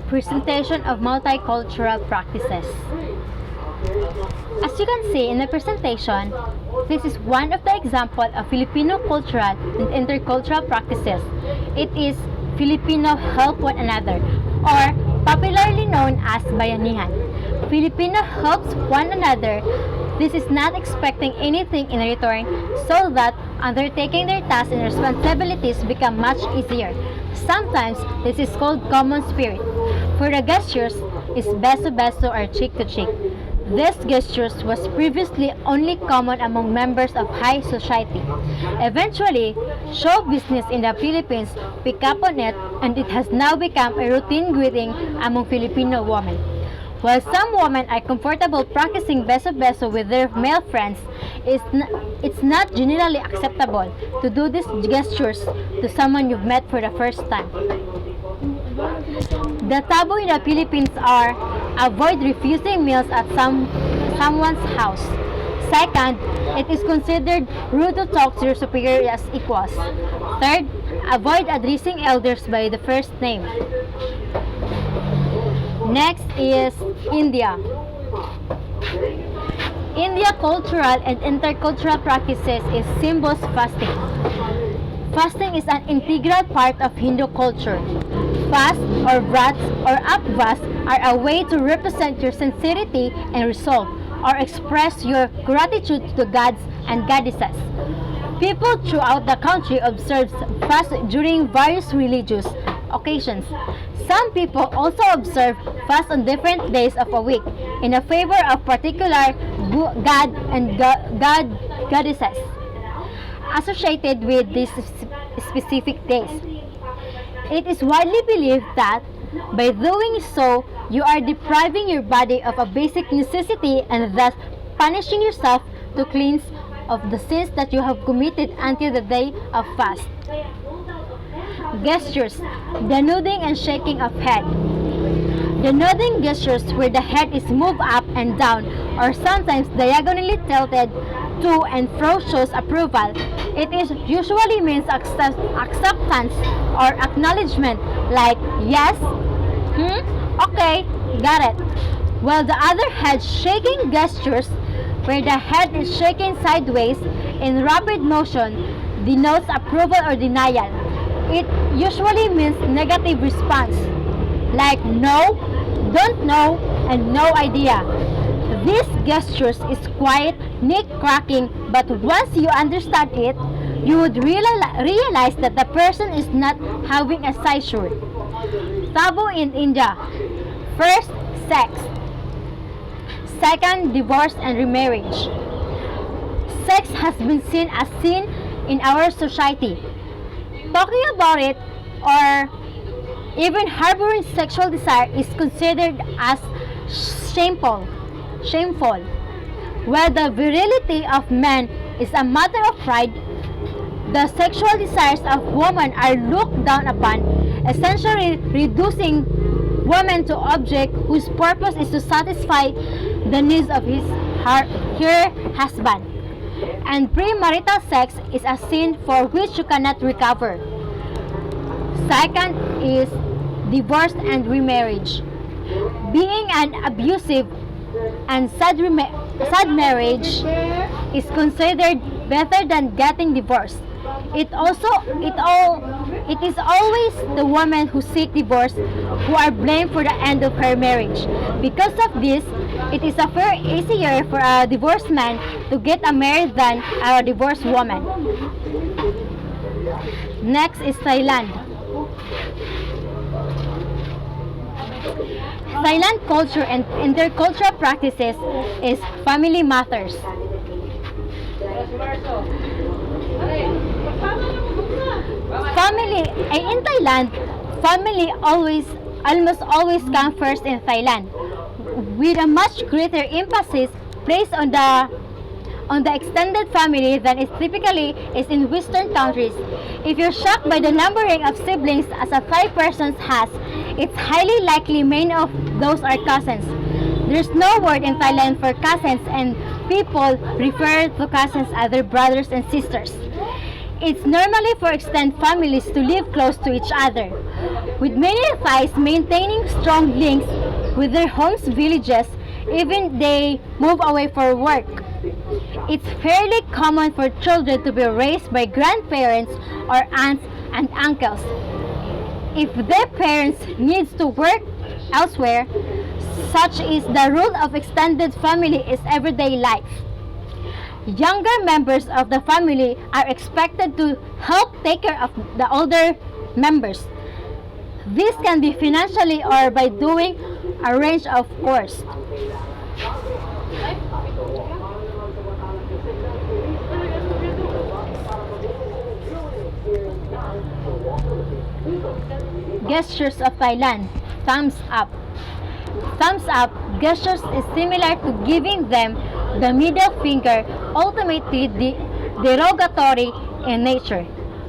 Presentation of multicultural practices. As you can see in the presentation, this is one of the examples of Filipino cultural and intercultural practices. It is Filipino help one another, or popularly known as bayanihan. Filipino helps one another. This is not expecting anything in return, so that undertaking their tasks and responsibilities become much easier. Sometimes this is called common spirit. For the gestures is beso-beso or cheek-to-cheek. This gestures was previously only common among members of high society. Eventually, show business in the Philippines picked up on it, and it has now become a routine greeting among Filipino women. While some women are comfortable practicing beso-beso with their male friends, it's not generally acceptable to do these gestures to someone you've met for the first time. The taboo in the Philippines are: avoid refusing meals at someone's house. Second, it is considered rude to talk to your superior as equals. Third, avoid addressing elders by the first name. Next is India. India cultural and intercultural practices is symbols fasting. Fasting is an integral part of Hindu culture. Fast or vrats or upvas are a way to represent your sincerity and resolve, or express your gratitude to the gods and goddesses. People throughout the country observe fast during various religious occasions. Some people also observe fast on different days of a week in a favor of particular god and goddesses associated with these specific days. It is widely believed that by doing so, you are depriving your body of a basic necessity and thus punishing yourself to cleanse of the sins that you have committed until the day of fast. Gestures, the nodding and shaking of head. The nodding gestures where the head is moved up and down or sometimes diagonally tilted to and fro shows approval. It is usually means acceptance or acknowledgement, like yes, okay, got it. While the other head shaking gestures where the head is shaking sideways in rapid motion denotes approval or denial. It usually means negative response, like no, don't know, and no idea. These gestures is quite neck-cracking, but once you understand it, you would realize that the person is not having a seizure. Taboo in India. First, sex. Second, divorce and remarriage. Sex has been seen as sin in our society. Talking about it or even harboring sexual desire is considered as shameful. Where the virility of men is a matter of pride, the sexual desires of women are looked down upon, essentially reducing women to object whose purpose is to satisfy the needs of her husband. And premarital sex is a sin for which you cannot recover. Second is divorce and remarriage. Being an abusive and sad marriage is considered better than getting divorced. It is always the women who seek divorce who are blamed for the end of her marriage. Because of this, it is a far easier for a divorced man to get married than a divorced woman. Next is Thailand. Thailand culture and intercultural practices is family matters. In Thailand, family almost always come first in Thailand, with a much greater emphasis placed on the extended family than is typically is in Western countries. If you're shocked by the numbering of siblings as a Thai person has, it's highly likely many of those are cousins. There's no word in Thailand for cousins, and people refer to cousins as their brothers and sisters. It's normally for extended families to live close to each other. with many Thais maintaining strong links with their homes villages even they move away for work. It's fairly common for children to be raised by grandparents or aunts and uncles. If their parents needs to work elsewhere, such is the rule of extended family is everyday life. Younger members of the family are expected to help take care of the older members. This can be financially or by doing a range of chores. Gestures of Thailand. Thumbs up. Thumbs up gestures is similar to giving them the middle finger, ultimately derogatory in nature.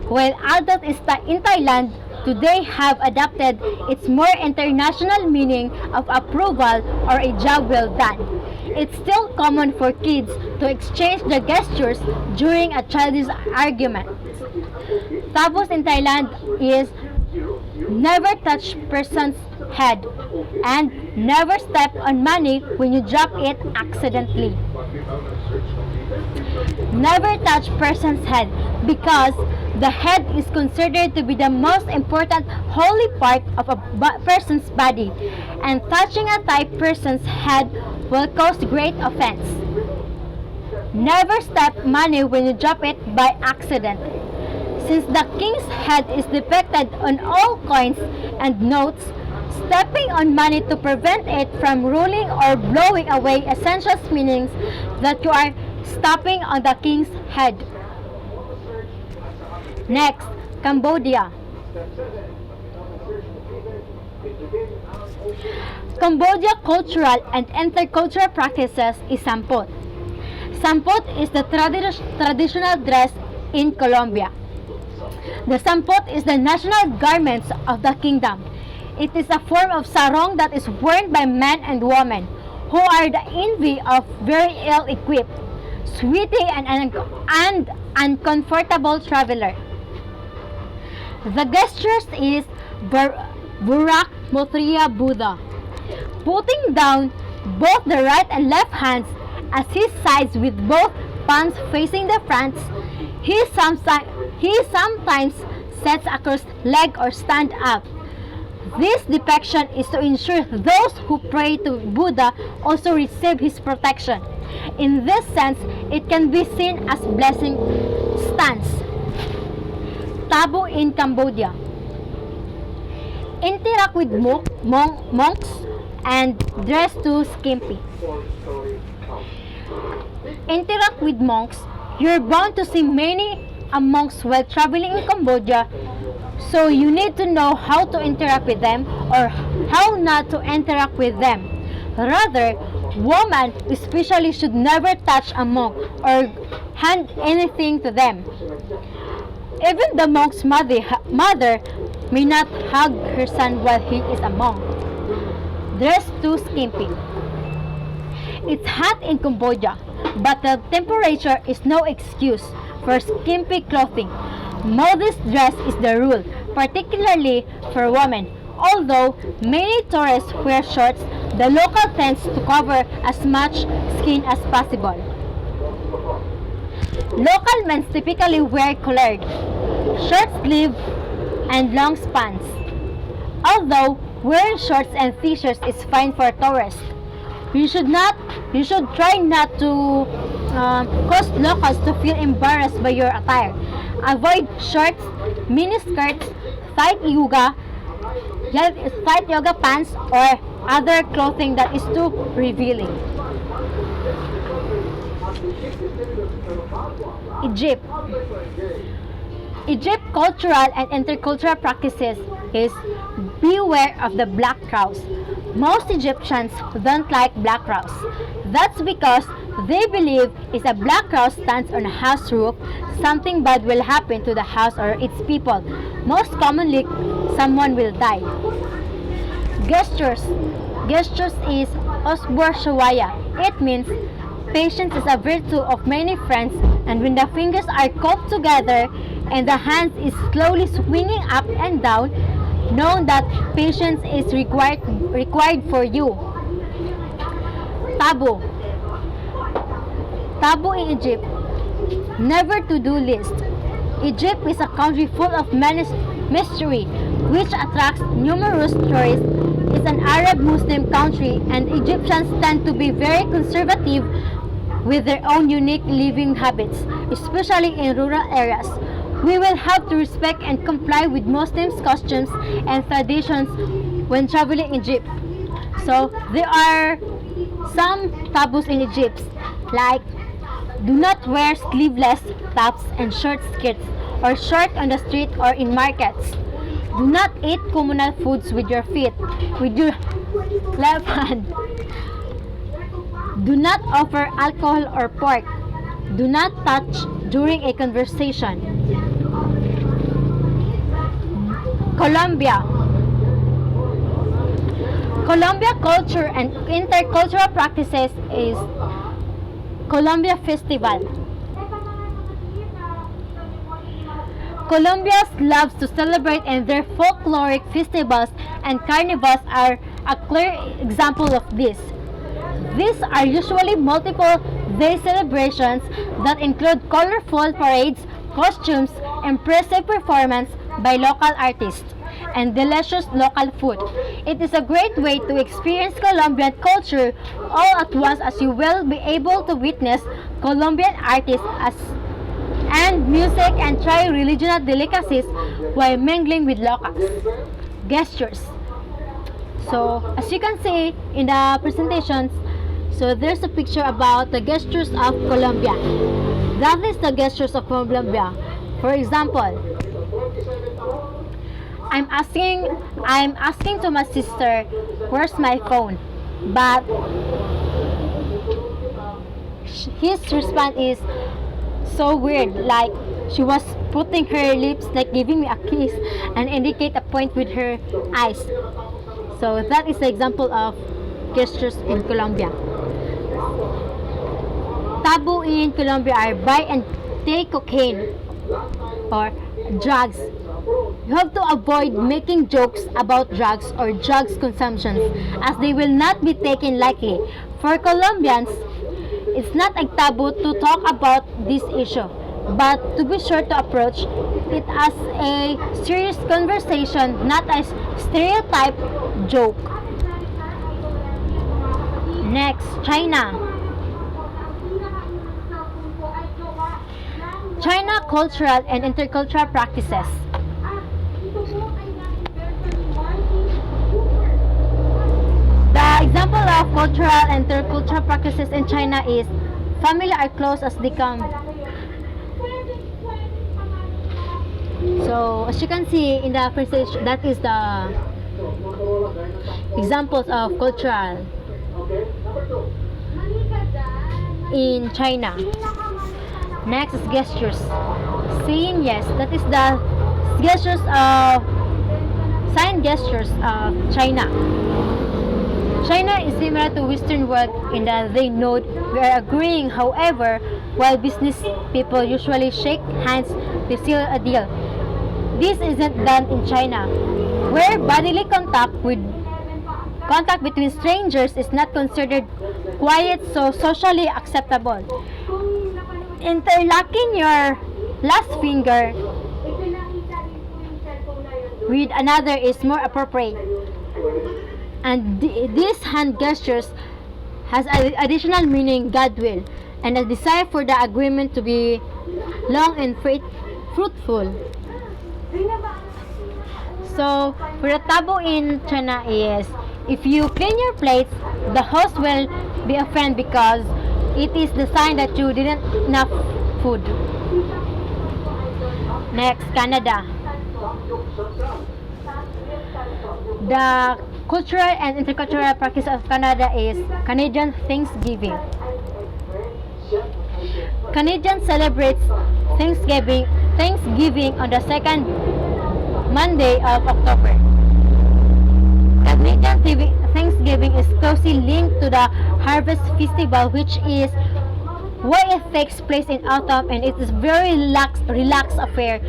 While adult is in Thailand today have adopted its more international meaning of approval or a job well done. It's still common for kids to exchange the gestures during a childish argument. Tabos in Thailand is never touch person's head and never step on money when you drop it accidentally. Never touch person's head because the head is considered to be the most important holy part of a person's body, and touching a Thai person's head will cause great offense. Never step money when you drop it by accident. Since the king's head is depicted on all coins and notes, stepping on money to prevent it from rolling or blowing away essential meanings that you are stepping on the king's head. Next, Cambodia. Cambodia cultural and intercultural practices is sampot. Sampot is the traditional dress in Colombia. The sampot is the national garments of the kingdom. It is a form of sarong that is worn by men and women who are the envy of very ill-equipped, sweaty and uncomfortable traveler. The gestures is Burak Mothriya Buddha, putting down both the right and left hands at his sides with both palms facing the front. He sometimes sets across leg or stand up. This depiction is to ensure those who pray to Buddha also receive his protection. In this sense, it can be seen as blessing stance. Taboo in Cambodia. Interact with monks and dress too skimpy. Interact with monks. You're bound to see many monks while traveling in Cambodia, so you need to know how to interact with them or how not to interact with them. Rather, women especially should never touch a monk or hand anything to them. Even the monk's mother may not hug her son while he is a monk. Dress too skimpy. It's hot in Cambodia, but the temperature is no excuse for skimpy clothing. Modest dress is the rule, particularly for women. Although many tourists wear shorts, the local tends to cover as much skin as possible. Local men typically wear collared, short sleeve, and long pants. Although wearing shorts and t-shirts is fine for tourists, you should try not to cause locals to feel embarrassed by your attire. Avoid shorts, mini skirts, tight yoga pants, or other clothing that is too revealing. Egypt cultural and intercultural practices is beware of the black crows. Most Egyptians don't like black crows. That's because they believe if a black crow stands on a house roof, something bad will happen to the house or its people. Most commonly, someone will die. Gestures. Gestures is Osbor Shawaya. It means patience is a virtue of many friends, and when the fingers are cupped together and the hands is slowly swinging up and down, Know that patience is required for you. Taboo. Taboo in Egypt. Never to-do list. Egypt is a country full of mystery, which attracts numerous tourists. It's an Arab Muslim country, and Egyptians tend to be very conservative with their own unique living habits, especially in rural areas. We will have to respect and comply with Muslims' customs and traditions when traveling Egypt. So, there are some taboos in Egypt, like do not wear sleeveless tops and short skirts or short on the street or in markets. Do not eat communal foods with your feet, with your left hand. Do not offer alcohol or pork. Do not touch during a conversation. Colombia. Colombia culture and intercultural practices is Colombia Festival. Colombians love to celebrate, and their folkloric festivals and carnivals are a clear example of this. These are usually multiple day celebrations that include colorful parades, costumes, impressive performance by local artists, and delicious local food. It is a great way to experience Colombian culture all at once, as you will be able to witness Colombian artists and music and try regional delicacies while mingling with locals. Gestures. So, as you can see in the presentations, so there's a picture about the gestures of Colombia. That is the gestures of Colombia. For example, I'm asking to my sister, where's my phone? But his response is so weird, like she was putting her lips, like giving me a kiss, and indicate a point with her eyes. So that is the example of gestures in Colombia. Taboo in Colombia are buy and take cocaine or drugs. You have to avoid making jokes about drugs or drugs consumption, as they will not be taken lightly. For Colombians, it's not a taboo to talk about this issue, but to be sure to approach it as a serious conversation, not as stereotype joke. Next, China. China cultural and intercultural practices. The example of cultural and intercultural practices in China is family are close as they come. So, as you can see in the presentation, that is the examples of cultural in China. Next is gestures. Saying yes, that is the gestures of sign gestures of China. China is similar to Western world in that they note we are agreeing. However, while business people usually shake hands to seal a deal, this isn't done in China, where bodily contact between strangers is not considered quiet, so socially acceptable. Interlocking your last finger with another is more appropriate. And these hand gestures has additional meaning, God will, and a desire for the agreement to be long and fruitful. So, for the taboo in China is, if you clean your plates, the host will be offended because it is the sign that you didn't enough food. Next, Canada. The cultural and intercultural practice of Canada is Canadian Thanksgiving. Canadians celebrate Thanksgiving on the second Monday of October. Canadian Thanksgiving is closely linked to the Harvest Festival, which is why it takes place in autumn, and it is very relaxed affair.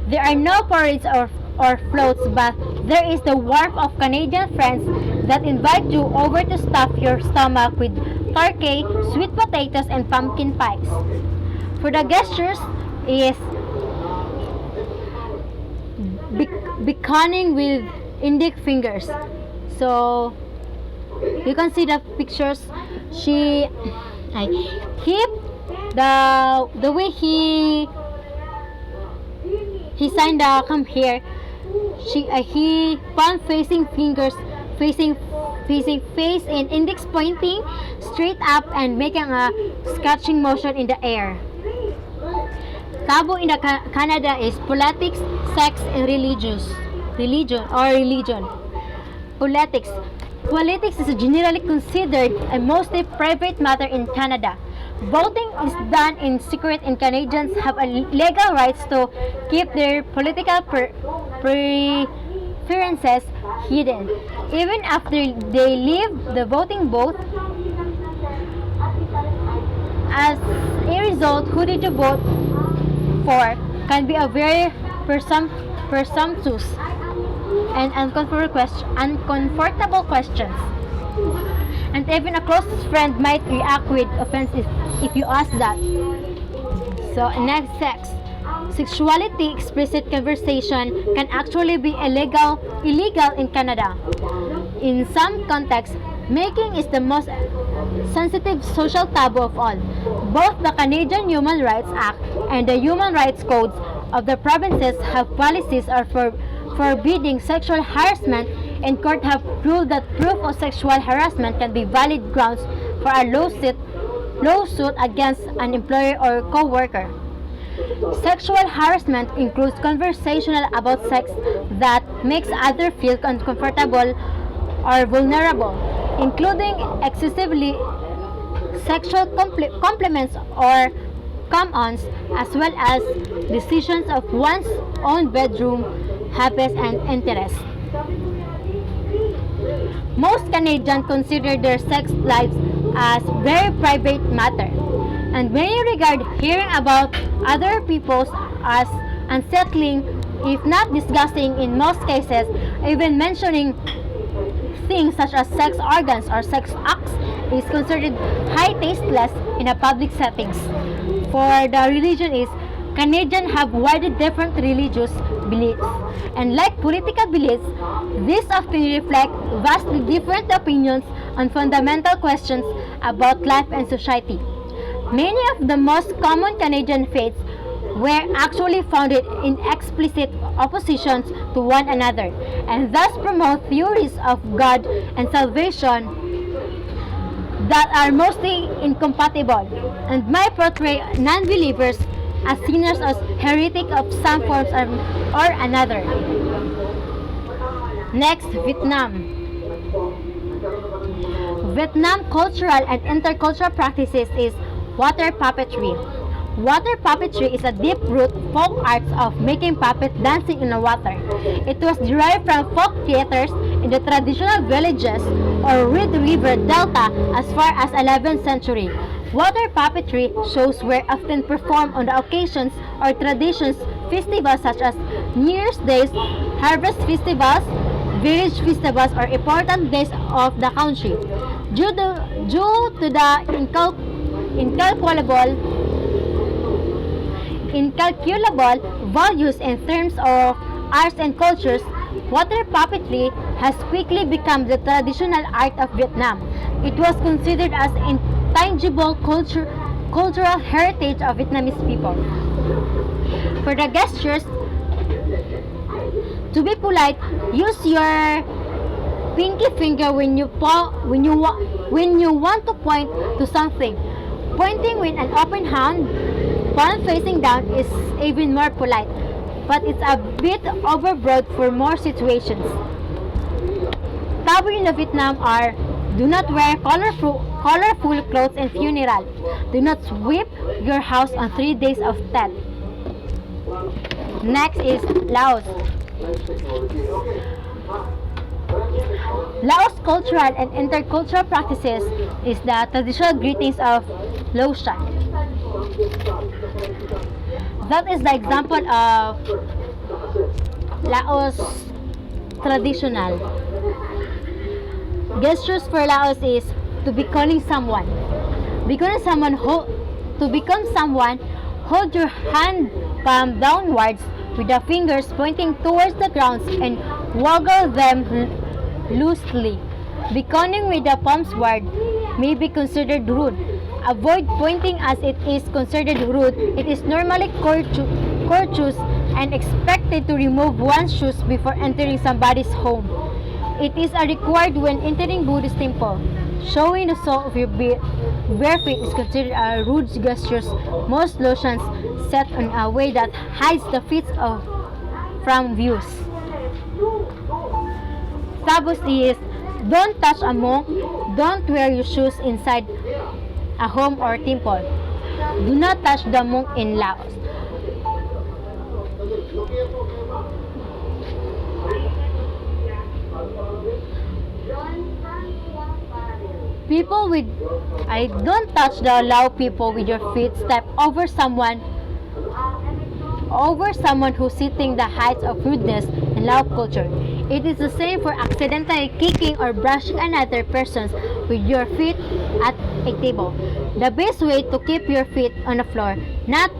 There are no parades or or floats, but there is the warmth of Canadian friends that invite you over to stuff your stomach with turkey, sweet potatoes, and pumpkin pies. For the gestures is beckoning with index fingers. So you can see the pictures. She hip the way he signed the come here. He palm facing fingers facing face and index pointing straight up and making a scratching motion in the air. Taboo in the Canada is politics, sex, and religion. Politics. Politics is generally considered a mostly private matter in Canada. Voting is done in secret and Canadians have a legal rights to keep their political preferences hidden. Even after they leave the voting booth, as a result, who did you vote for can be a very presumptuous and uncomfortable questions. And even a close friend might react with offense if you ask that. So, next, sex. Sexuality explicit conversation can actually be illegal in Canada. In some contexts, making is the most sensitive social taboo of all. Both the Canadian Human Rights Act and the Human Rights Codes of the provinces have policies for forbidding sexual harassment, and court have ruled that proof of sexual harassment can be valid grounds for a lawsuit against an employer or co-worker. Sexual harassment includes conversational about sex that makes others feel uncomfortable or vulnerable, including excessively sexual compliments or come-ons, as well as decisions of one's own bedroom habits and interests. Most Canadians consider their sex lives as very private matter, and many regard hearing about other people's as unsettling, if not disgusting in most cases. Even mentioning things such as sex organs or sex acts is considered high tasteless in a public settings. For the religion is Canadians have widely different religious beliefs, and like political beliefs, these often reflect vastly different opinions on fundamental questions about life and society. Many of the most common Canadian faiths were actually founded in explicit opposition to one another, and thus promote theories of God and salvation that are mostly incompatible, and might portray non-believers as sinners or heretic of some forms or another. Next, Vietnam. Vietnam cultural and intercultural practices is water puppetry. Water puppetry is a deep-root folk arts of making puppets dancing in the water. It was derived from folk theaters in the traditional villages or Red River Delta as far as 11th century. Water puppetry shows were often performed on the occasions or traditions festivals such as New Year's Days, harvest festivals, village festivals, or important days of the country. Due to the incalculable values in terms of arts and cultures, water puppetry has quickly become the traditional art of Vietnam. It was considered as intangible cultural heritage of Vietnamese people. For the gestures, to be polite, use your pinky finger when you want to point to something. Pointing with an open hand, palm facing down, is even more polite, but it's a bit overbroad for more situations. Taboo in Vietnam are: do not wear colorful clothes in funeral. Do not sweep your house on 3 days of Tet. Next is Laos. Laos cultural and intercultural practices is the traditional greetings of Loshan. That is the example of Laos traditional. Gestures for Laos is to becoming someone. Becoming someone to become someone, hold your hand palm downwards with the fingers pointing towards the ground and waggle them loosely. Beckoning with the palms wide may be considered rude. Avoid pointing as it is considered rude. It is normally courteous and expected to remove one's shoes before entering somebody's home. It is a required when entering Buddhist temple. Showing the sole of your bare feet is considered a rude gesture. Most lotions set in a way that hides the feet from views. Taboos is don't touch a monk, don't wear your shoes inside a home or temple. Do not touch the monk in Laos. People with I don't touch the allow people with your feet step over someone who's sitting the heights of rudeness in Lao culture. It is the same for accidentally kicking or brushing another person with your feet at a table. The best way to keep your feet on the floor, not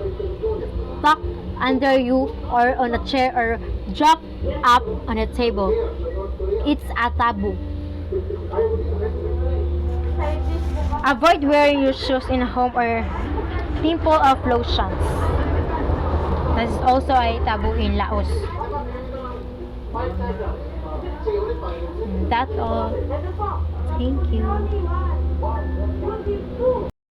tucked under you or on a chair or drop up on a table. It's a taboo. Avoid wearing your shoes in a home or temple of lotions. That is also a taboo in Laos. That's all. Thank you.